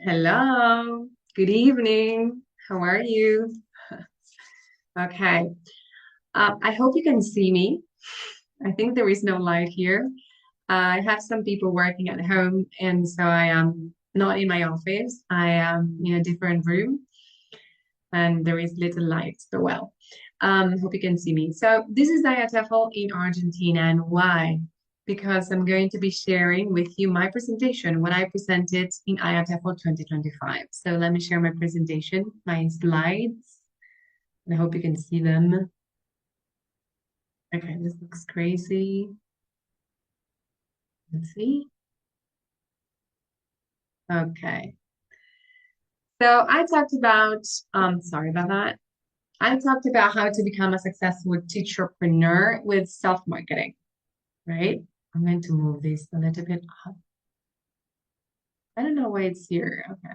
Hello, good evening. How are you? Okay. I hope you can see me. I think there is no light here. I have some people working at home, and so I am not in my office. I am in a different room, and there is little light. So, well, hope you can see me. So, this is IATEFL in Argentina, and why? Because I'm going to be sharing with you my presentation, what I presented in IATEFL 2025. So, let me share my presentation, my slides, and I hope you can see them. Okay, this looks crazy. Let's see. Okay. So I talked about, sorry about that. I talked about how to become a successful teacherpreneur with self-marketing, right? I'm going to move this a little bit up. I don't know why it's here. Okay.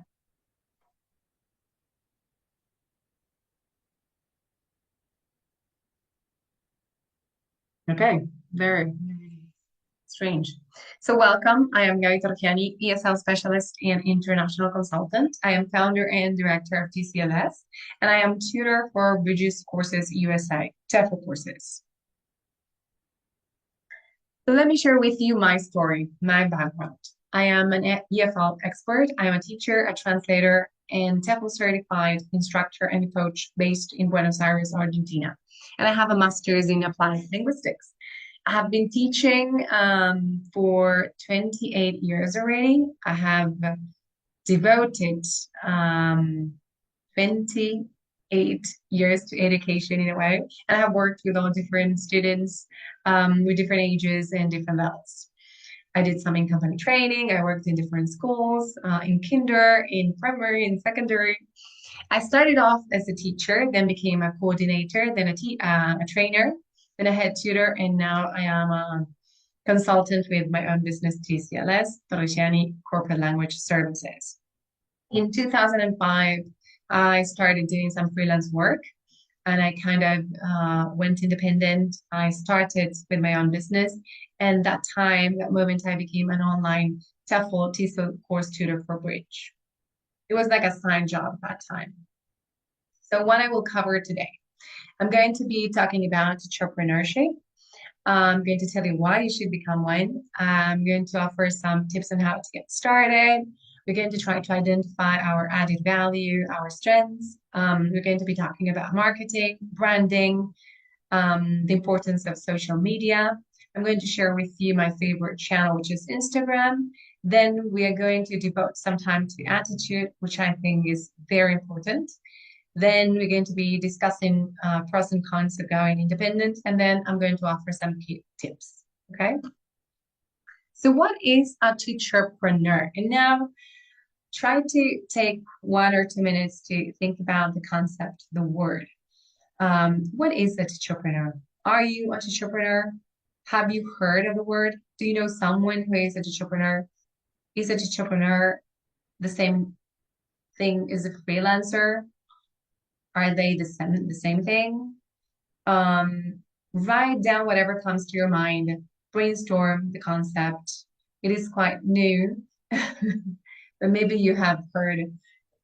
Okay. Very strange. So welcome. I am Gabriela Torregiani, ESL specialist and international consultant. I am founder and director of TCLS, and I am tutor for Bridges Courses USA, TEFL courses. So let me share with you my story, my background. I am an EFL expert. I am a teacher, a translator, and TEFL certified instructor and coach based in Buenos Aires, Argentina. And I have a master's in applied linguistics. I have been teaching for 28 years already. I have devoted 28 years to education in a way. And I have worked with all different students with different ages and different levels. I did some in company training. I worked in different schools, in kinder, in primary, in secondary. I started off as a teacher, then became a coordinator, then a trainer, then a head tutor, and now I am a consultant with my own business, TCLS, Torregiani Corporate Language Services. In 2005, I started doing some freelance work and I kind of went independent. I started with my own business. And that moment, I became an online TEFL course tutor for Bridge. It was like a side job at that time. So, what I will cover today, I'm going to be talking about entrepreneurship. I'm going to tell you why you should become one. I'm going to offer some tips on how to get started. We're going to try to identify our added value, our strengths. We're going to be talking about marketing, branding, the importance of social media. I'm going to share with you my favorite channel, which is Instagram. Then we are going to devote some time to attitude, which I think is very important. Then we're going to be discussing pros and cons of going independent, and then I'm going to offer some key tips. Okay. So, what is a teacherpreneur? And now try to take 1 or 2 minutes to think about the concept, the word. What is a teacherpreneur? Are you a teacherpreneur? Have you heard of the word? Do you know someone who is a teacherpreneur? Is a teacherpreneur the same thing as a freelancer? Are they the same thing? Um, Write down whatever comes to your mind, brainstorm the concept. It is quite new, but maybe you have heard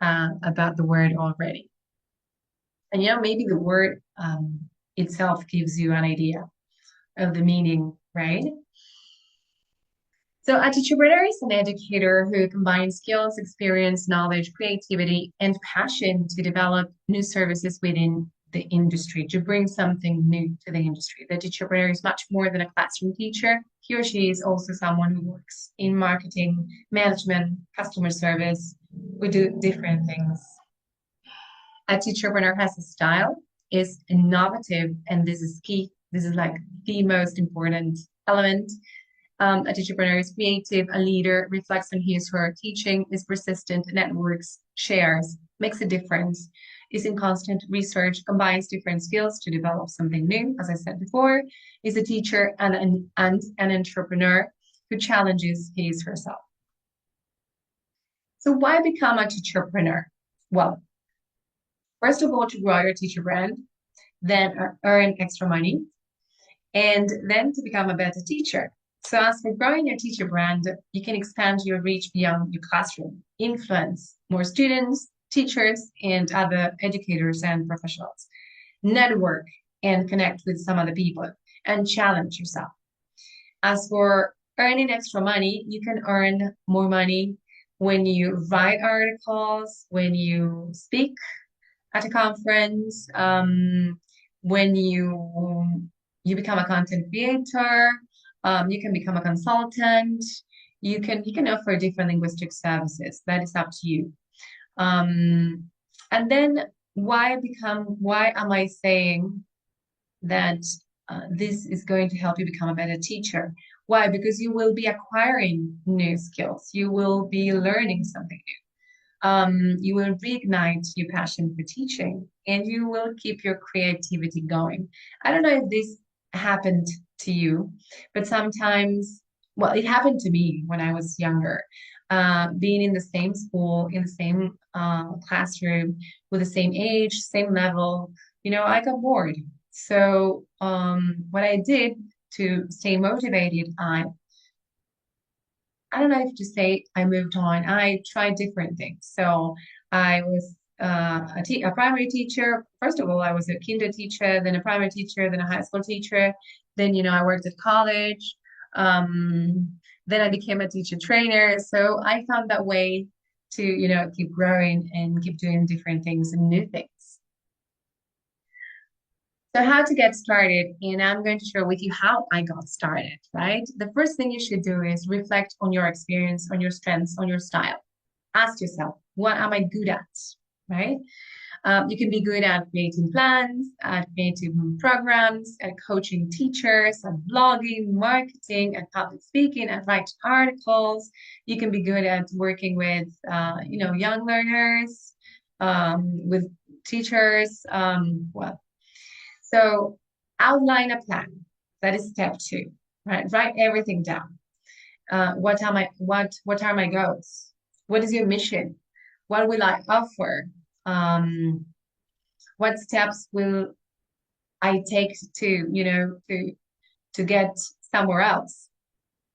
about the word already. And maybe the word itself gives you an idea of the meaning, right? So, a teacher is an educator who combines skills, experience, knowledge, creativity, and passion to develop new services within the industry, to bring something new to the industry. The teacher is much more than a classroom teacher. He or she is also someone who works in marketing, management, customer service. We do different things. A teacher has a style, is innovative, and this is key. This is like the most important element. A teacherpreneur is creative, a leader, reflects on his or her teaching, is persistent, networks, shares, makes a difference, is in constant research, combines different skills to develop something new, as I said before, is a teacher and an entrepreneur who challenges his herself. So why become a teacherpreneur? Well, first of all, to grow your teacher brand, then earn extra money, and then to become a better teacher. So as for growing your teacher brand, you can expand your reach beyond your classroom, influence more students, teachers, and other educators and professionals. Network and connect with some other people and challenge yourself. As for earning extra money, you can earn more money when you write articles, when you speak at a conference, when you become a content creator, you can become a consultant. You can offer different linguistic services. That is up to you. And then why am I saying that this is going to help you become a better teacher? Why? Because you will be acquiring new skills. You will be learning something new. You will reignite your passion for teaching and you will keep your creativity going. I don't know if this happened to you, but sometimes, well, it happened to me when I was younger. Being in the same school, in the same classroom, with the same age, same level, I got bored. So, what I did to stay motivated, I don't know if to say I moved on. I tried different things. So I was a primary teacher. First of all, I was a kinder teacher, then a primary teacher, then a high school teacher. Then, I worked at college. Then I became a teacher trainer. So I found that way to, keep growing and keep doing different things and new things. So how to get started, and I'm going to share with you how I got started, right? The first thing you should do is reflect on your experience, on your strengths, on your style. Ask yourself, what am I good at, right? You can be good at creating plans, at creating programs, at coaching teachers, at blogging, marketing, at public speaking, at writing articles. You can be good at working with, young learners, with teachers. So outline a plan. That is step two, right? Write everything down. What are my goals? What is your mission? What will I offer? What steps will I take to get somewhere else?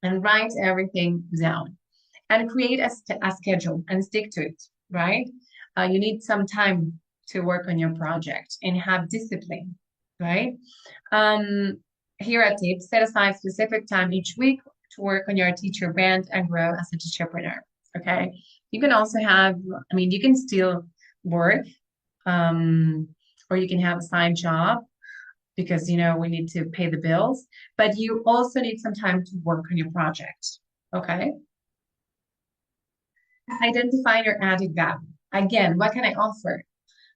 And write everything down and create a schedule and stick to it, right? You need some time to work on your project and have discipline, right? Um, Here are tips. Set aside specific time each week to work on your teacher brand and grow as a teacherpreneur. Okay. You can also you can still work, or you can have a side job because, we need to pay the bills, but you also need some time to work on your project. Okay. Identify your added value. Again, what can I offer?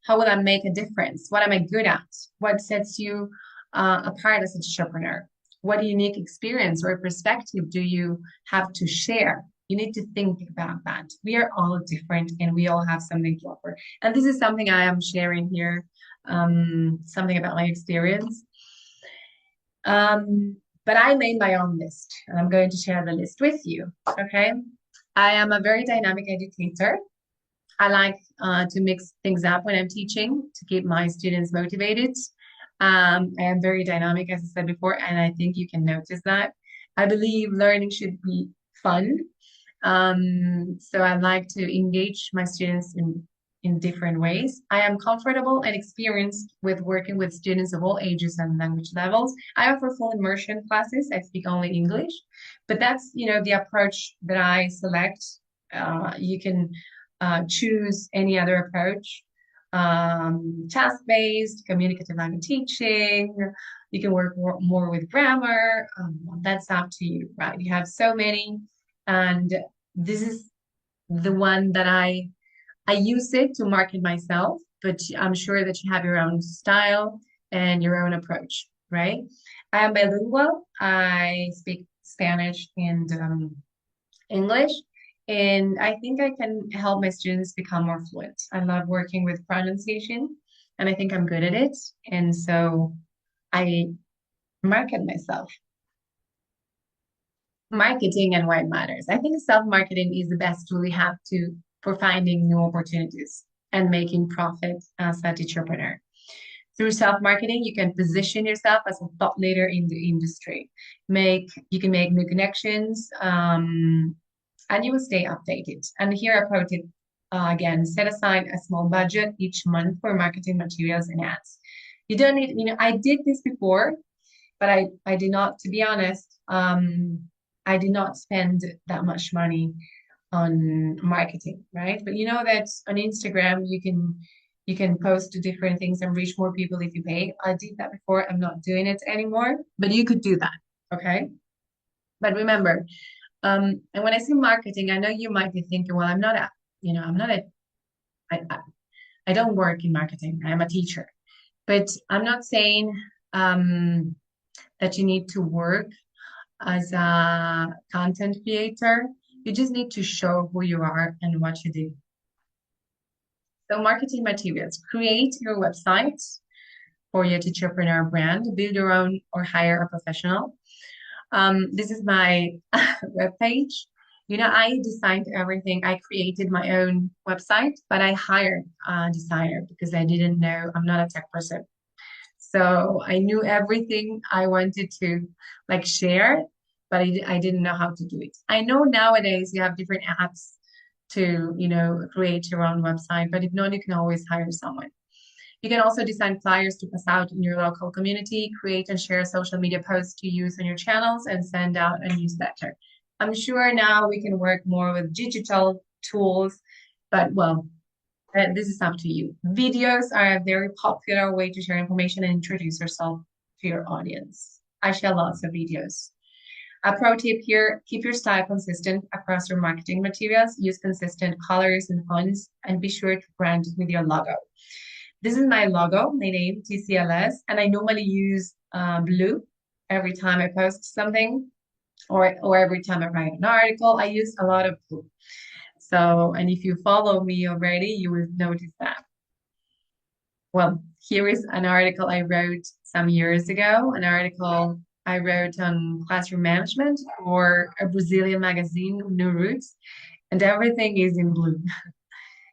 How will I make a difference? What am I good at? What sets you apart as an entrepreneur? What unique experience or perspective do you have to share? You need to think about that. We are all different and we all have something to offer. And this is something I am sharing here, something about my experience. But I made my own list and I'm going to share the list with you. Okay. I am a very dynamic educator. I like to mix things up when I'm teaching to keep my students motivated. I am very dynamic, as I said before, and I think you can notice that. I believe learning should be fun. So I like to engage my students in different ways. I am comfortable and experienced with working with students of all ages and language levels. I offer full immersion classes. I speak only English, but that's, the approach that I select. You can choose any other approach. Task-based, communicative language teaching. You can work more with grammar. That's up to you, right? You have so many, and this is the one that I use it to market myself, but I'm sure that you have your own style and your own approach, right? I am bilingual. I speak Spanish and English. And I think I can help my students become more fluent. I love working with pronunciation, and I think I'm good at it. And so I market myself. Marketing and why it matters. I think self-marketing is the best tool we have for finding new opportunities and making profit as a entrepreneur. Through self-marketing, you can position yourself as a thought leader in the industry. You can make new connections, and you will stay updated. And here I quote it again: set aside a small budget each month for marketing materials and ads. You don't need, I did this before, but I did not, to be honest, I did not spend that much money on marketing, right? But you know that on Instagram you can post different things and reach more people if you pay. I did that before. I'm not doing it anymore, but you could do that, okay? But remember, and when I say marketing, I know you might be thinking, well, I'm not a, I, I don't work in marketing. I'm a teacher, but I'm not saying um, that you need to work as a content creator. You just need to show who you are and what you do. So marketing materials, create your website for your teacherpreneur brand, build your own or hire a professional. This is my webpage. I designed everything. I created my own website, but I hired a designer because I didn't know, I'm not a tech person. So I knew everything I wanted to like share, but I didn't know how to do it. I know nowadays you have different apps to, create your own website, but if not, you can always hire someone. You can also design flyers to pass out in your local community, create and share social media posts to use on your channels, and send out a newsletter. I'm sure now we can work more with digital tools, but well, this is up to you. Videos are a very popular way to share information and introduce yourself to your audience. I share lots of videos. A pro tip here, keep your style consistent across your marketing materials. Use consistent colors and fonts, and be sure to brand with your logo. This is my logo, my name, TCLS, and I normally use blue every time I post something or every time I write an article. I use a lot of blue. So, and if you follow me already, you will notice that. Well, here is an article I wrote some years ago, an article I wrote on classroom management for a Brazilian magazine, New Roots, and everything is in blue.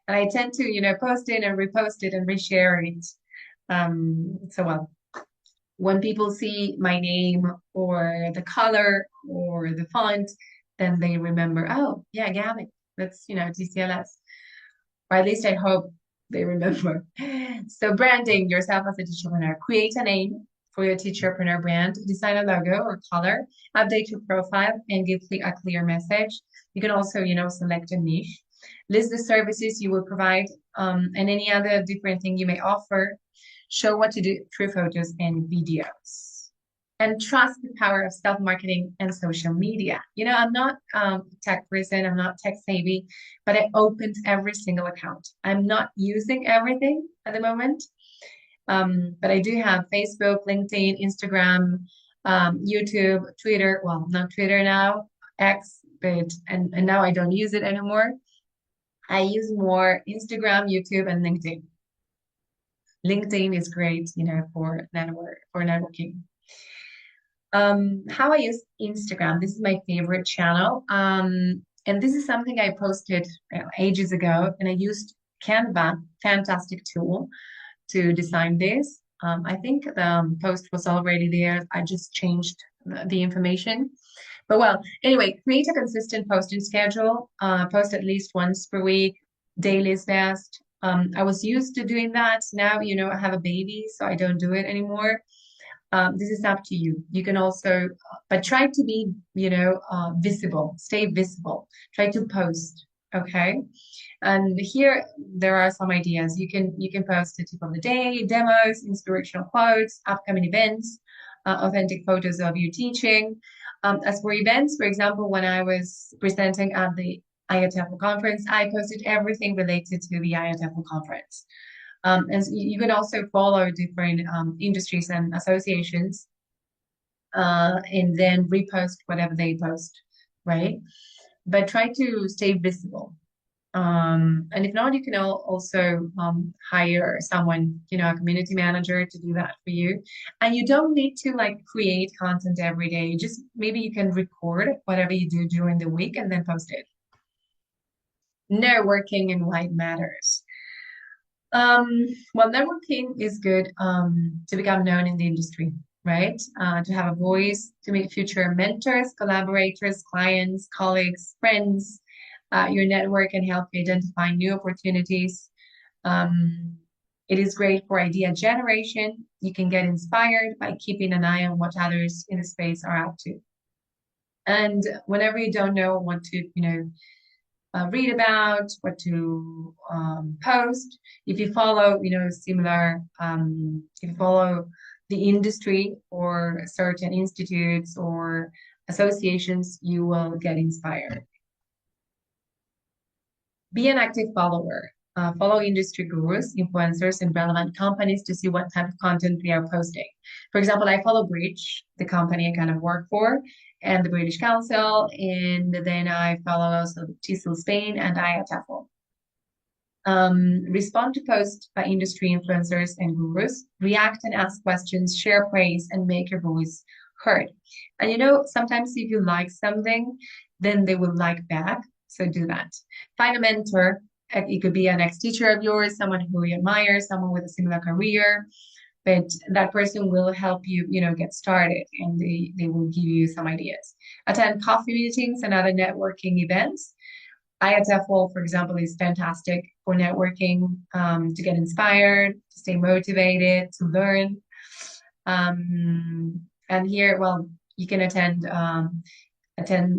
And I tend to, post it and repost it and reshare it. Well, when people see my name or the color or the font, then they remember, oh, yeah, Gabby, that's, TCLS. Or at least I hope they remember. So branding yourself as a teacherpreneur, create a name for your teacherpreneur brand, design a logo or color, update your profile, and give a clear message. You can also, select a niche, list the services you will provide, and any other different thing you may offer. Show what to do through photos and videos. And trust the power of self-marketing and social media. I'm not a tech person, I'm not tech savvy, but I opened every single account. I'm not using everything at the moment, but I do have Facebook, LinkedIn, Instagram, YouTube, Twitter. Well, not Twitter now, X, but and now I don't use it anymore. I use more Instagram, YouTube, and LinkedIn. LinkedIn is great, for networking. How I use Instagram. This is my favorite channel. And this is something I posted ages ago, and I used Canva, fantastic tool to design this. I think the post was already there. I just changed the information. But well, anyway, create a consistent posting schedule. Post at least once per week. Daily is best. I was used to doing that. Now, I have a baby, so I don't do it anymore. This is up to you. You can also, but try to be, visible, stay visible. Try to post, okay? And here there are some ideas. You can post the tip of the day, demos, inspirational quotes, upcoming events, authentic photos of you teaching. As for events, for example, when I was presenting at the IATEFL conference, I posted everything related to the IATEFL conference. And so you can also follow different industries and associations and then repost whatever they post, right? But try to stay visible. And if not, you can also hire someone, a community manager to do that for you. And you don't need to like create content every day. Just maybe you can record whatever you do during the week and then post it. Networking and why it matters. Well, networking is good to become known in the industry, right? To have a voice, to meet future mentors, collaborators, clients, colleagues, friends. Your network can help you identify new opportunities. Um, it is great for idea generation. You can get inspired by keeping an eye on what others in the space are up to. And whenever you don't know what to, read about, what to post. If you follow, similar, if you follow the industry or certain institutes or associations, you will get inspired. Be an active follower. Follow industry gurus, influencers, and relevant companies to see what type of content they are posting. For example, I follow Bridge, the company I kind of work for, and the British Council, and then I follow also TESOL Spain and IATEFL. Respond to posts by industry influencers and gurus, react and ask questions, share praise, and make your voice heard. And sometimes if you like something, then they will like back. So do that. Find a mentor. It could be an ex-teacher of yours, someone who you admire, someone with a similar career, but that person will help you, get started and they will give you some ideas. Attend coffee meetings and other networking events. ISFL, for example, is fantastic for networking, to get inspired, to stay motivated, to learn. And here, well, you can attend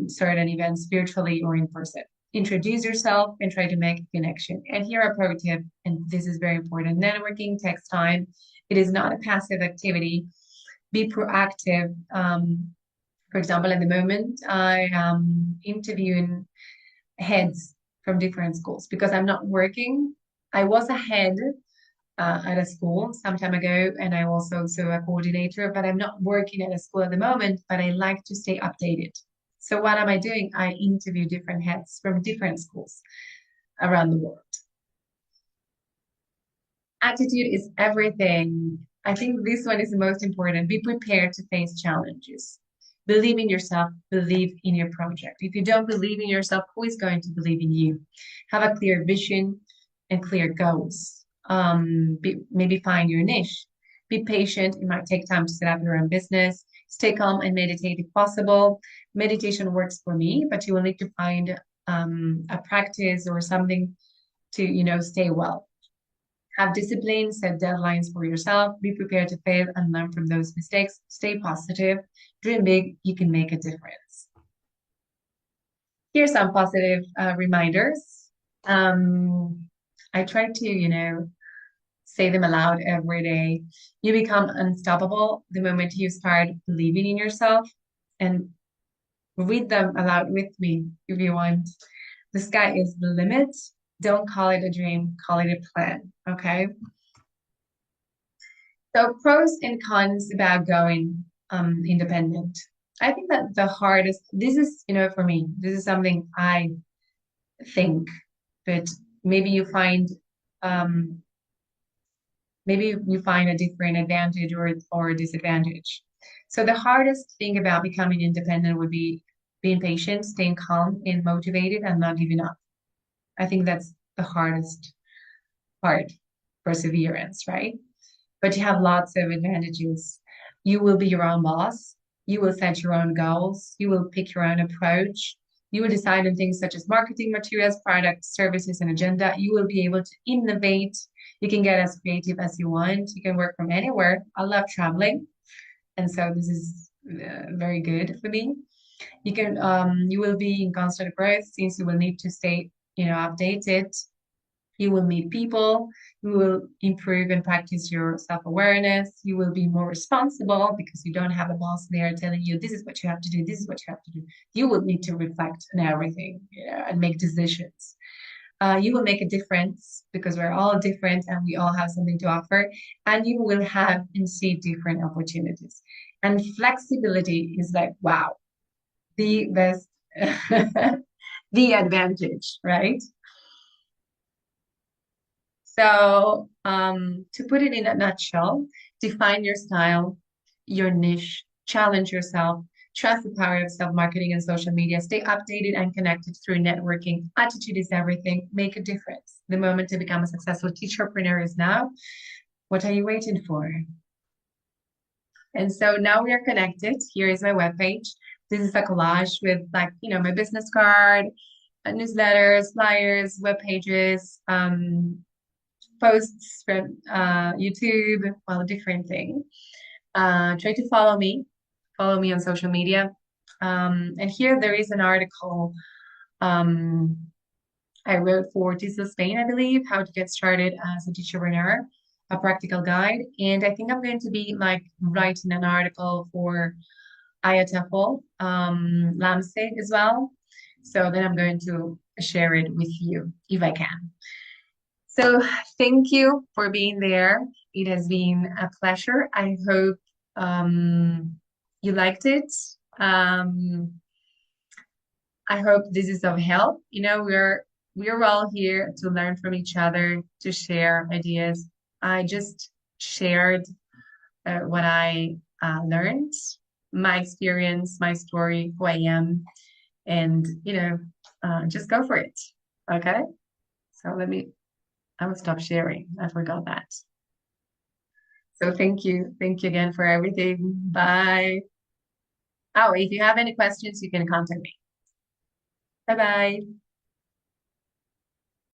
certain events virtually or in person. Introduce yourself and try to make a connection. And here, a pro tip, and this is very important: networking takes time. It is not a passive activity. Be proactive. For example, at the moment, I am interviewing heads from different schools because I'm not working. I was a head at a school some time ago, and I was also a coordinator, but I'm not working at a school at the moment, but I like to stay updated. So what am I doing? I interview different heads from different schools around the world. Attitude is everything. I think this one is the most important. Be prepared to face challenges. Believe in yourself, believe in your project. If you don't believe in yourself, who is going to believe in you? Have a clear vision and clear goals. Maybe find your niche. Be patient. It might take time to set up your own business. Stay calm and meditate if possible. Meditation works for me, but you will need to find a practice or something to, stay well. Have discipline, set deadlines for yourself, be prepared to fail and learn from those mistakes. Stay positive, dream big, you can make a difference. Here's some positive reminders. I try to, say them aloud every day. You become unstoppable the moment you start believing in yourself, and read them aloud with me if you want. The sky is the limit. Don't call it a dream, call it a plan. Okay. So pros and cons about going independent. I think that the hardest, this is, for me, this is something I think, but maybe you find um, maybe you find a different advantage or disadvantage. So the hardest thing about becoming independent would be being patient, staying calm and motivated and not giving up. I think that's the hardest part, perseverance, right? But you have lots of advantages. You will be your own boss. You will set your own goals. You will pick your own approach. You will decide on things such as marketing materials, products, services, and agenda. You will be able to innovate. You can get as creative as you want. You can work from anywhere. I love traveling, and so this is very good for me. You will be in constant growth since you will need to stay, updated. You will meet people. You will improve and practice your self-awareness. You will be more responsible because you don't have a boss there telling you this is what you have to do, this is what you have to do. You will need to reflect on everything, and make decisions. You will make a difference because we're all different and we all have something to offer. And you will have and see different opportunities. And flexibility is like, wow, the best, the advantage, right? So, to put it in a nutshell, define your style, your niche, challenge yourself, Trust the power of self-marketing and social media. Stay updated and connected through networking. Attitude is everything. Make a difference. The moment to become a successful teacherpreneur is now. What are you waiting for? And so now we are connected. Here is my webpage. This is a collage with like, my business card, newsletters, flyers, web pages, posts from YouTube, well, different thing. Try to follow me on social media. And here there is an article um, I wrote for TESOL Spain, I believe, how to get started as a teacherpreneur, a practical guide. And I think I'm going to be like writing an article for IATEFL, LAMSTE as well. So then I'm going to share it with you if I can. So thank you for being there. It has been a pleasure. I hope you liked it. Um, I hope this is of help. We're all here to learn from each other, to share ideas. I just shared what I learned, my experience, my story, who I am, and just go for it. Okay. So I will stop sharing. I forgot that. So thank you. Thank you again for everything. Bye. Oh, if you have any questions, you can contact me. Bye bye.